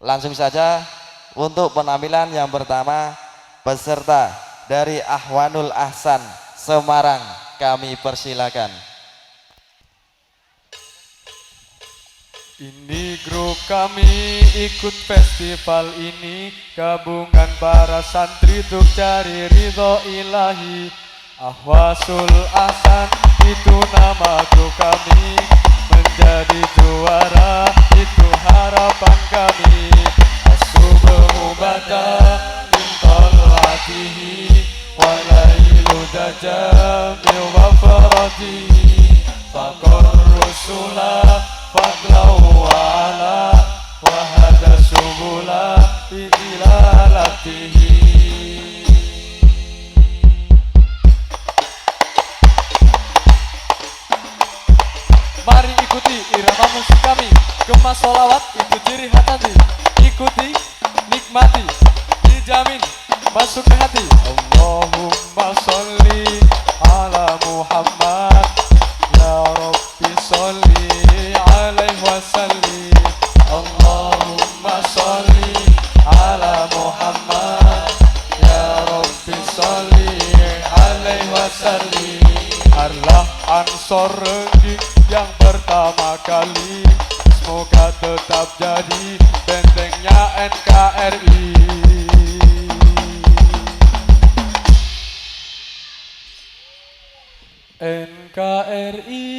Langsung saja untuk penampilan yang pertama, peserta dari Ahwanul Ahsan Semarang kami persilakan. Ini grup kami ikut festival ini, gabungan para santri untuk cari ridho ilahi. Ahwasul Ahsan itu nama grup kami, menjadi juara itu harapan kami. As-subhu bada min talatihi walailu daja min wafaratihi faqar rusulah fadlau ala wahada subula bidilalatihi. Mari ikuti irama musik kami, gemas solawat itu ciri hati. Ikuti, nikmati, dijamin masuk ke hati. Allahumma sholli ala Muhammad, ya Rabbi sholli alaihi wasallim. Allahumma sholli ala Muhammad, ya Rabbi sholli alaihi wasallim. Allah Ansor Renggi yang pertama kali, semoga tetap jadi bentengnya NKRI. NKRI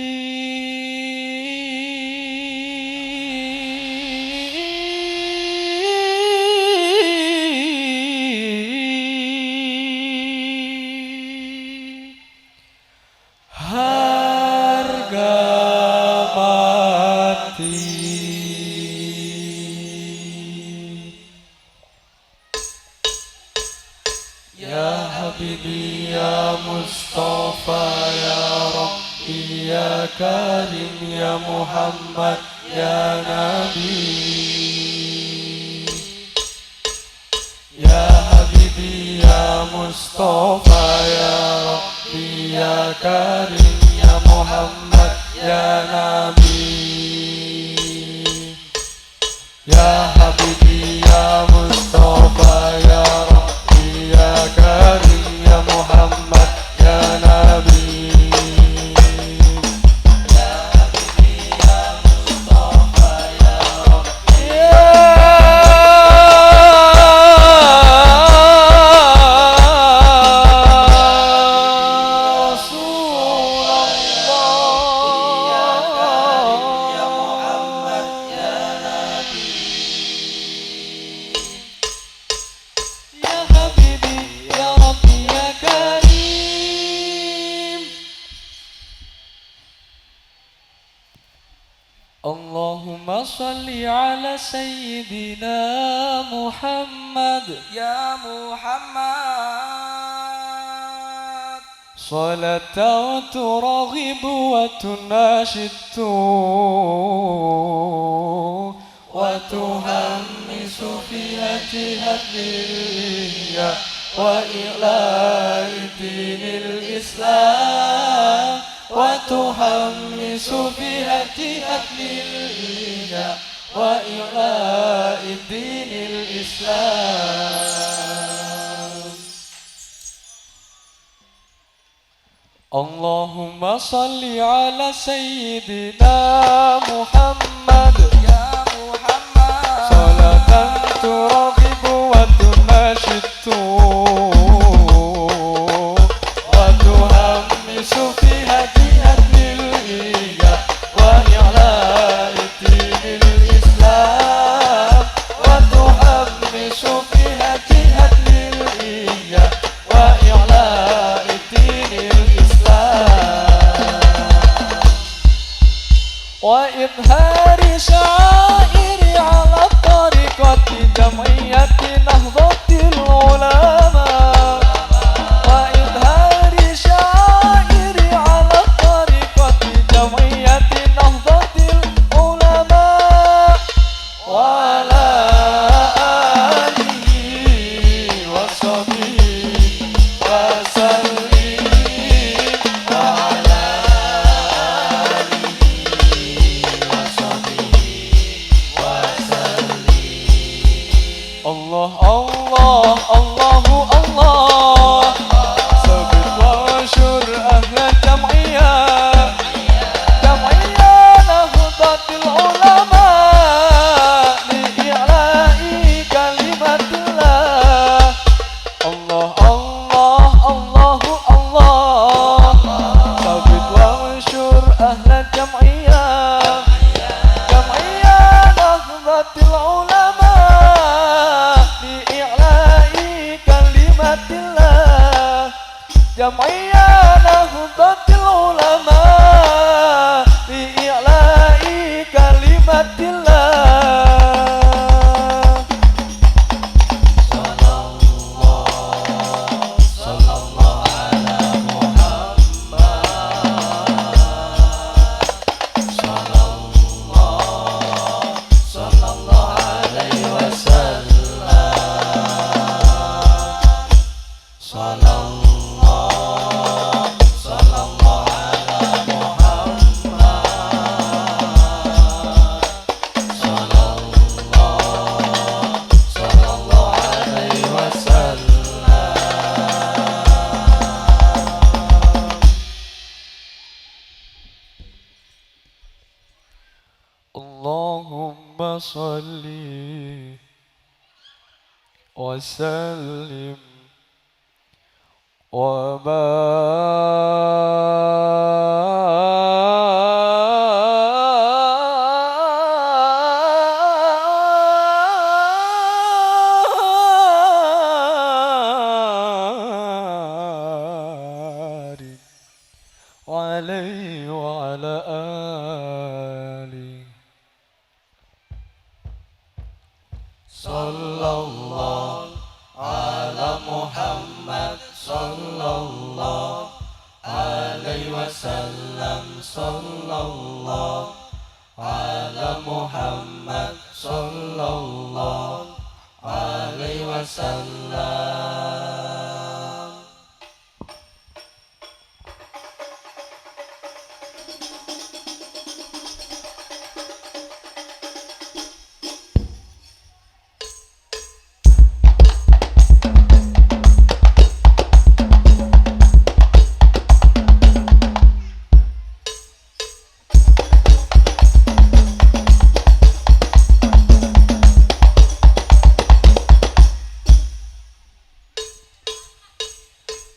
harga mati. Ya Habibi ya Mustafa ya Rabbi ya Karim ya Muhammad ya Nabi. Ya Habibi ya Mustafa ya Rabbi ya Karim ya Muhammad ya Nabi. Ya Habibi ya Mustafa ya Rabbi ya Karim ya Muhammad ya Nabi. Allahumma salli ala Sayyidina Muhammad Ya Muhammad salatan turaghibu wa tunashitu wa tuhammisu fi hati wa ila'i dinil Islam wa tuhammisu fi hati wa ila'i dinil Islam. Allahumma salli ala Sayyidina Muhammad Ya Muhammad salatan turaghibu wa tunashitu wa tuhammisu fi hati wa ila'i dinil Islam wa tuhammisu fi hati wa ila'i dinil Islam wa idhari syairi ala tariqati jam'iyyati nahdlatil ulama wa idhari syairi ala tariqati jam'iyyati nahdlatil ulama wa ala alihi wa sahbihi wa sallim wa ala alihi wa Allah Allah Allahu Allah Sabit wa asyur ahla jam'iyah Jam'iyah Nahdlatul Ulama Li'i'la'i kalimatillah Allah Allah Allahu Allah Sabit wa asyur ahla jam'iyah Jam'iyah Nahdlatul Ulama Li'i'la'i kalimatillah Jam'iyah Nahdlatul Ulama Li'i'la'i kalimatillah Allahumma salli wa sallim wa barik alaihi wa ala alihi Sallallahu ala Muhammad Sallallahu alaihi wasallam Sallallahu ala Muhammad Sallallahu alaihi wasallam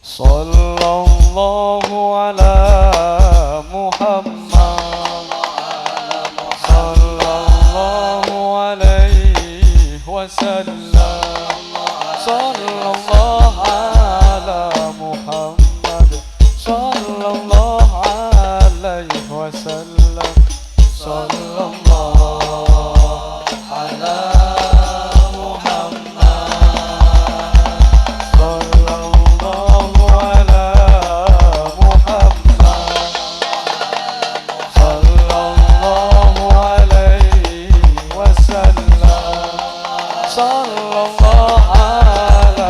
Sallallahu ala Muhammad Sallallahu alaihi wasallam Sallallahu ala Muhammad Sallallahu alaihi wasallam Sallallahu ala Sallallahu ala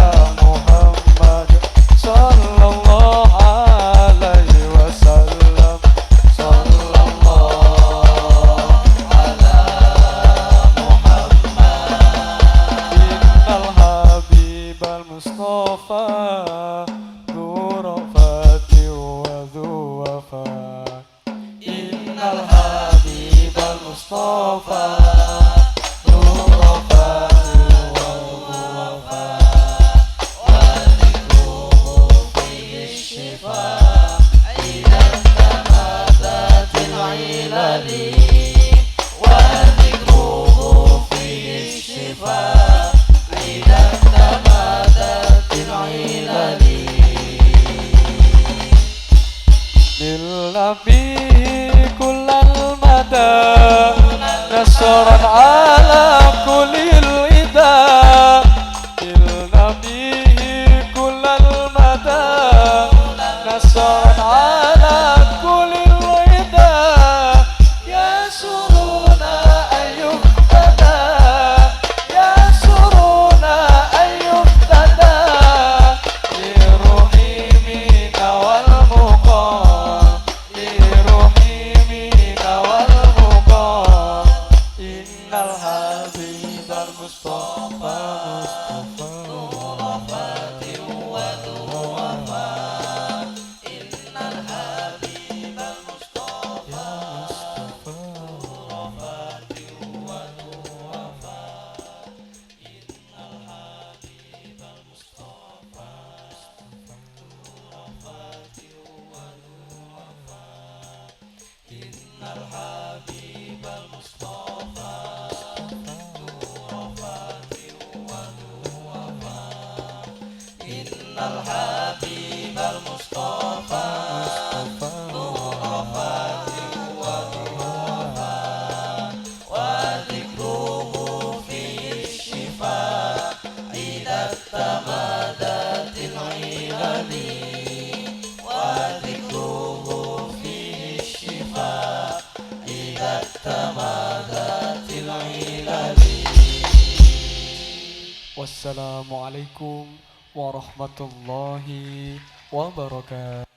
Wassalamualaikum warahmatullahi wabarakatuh.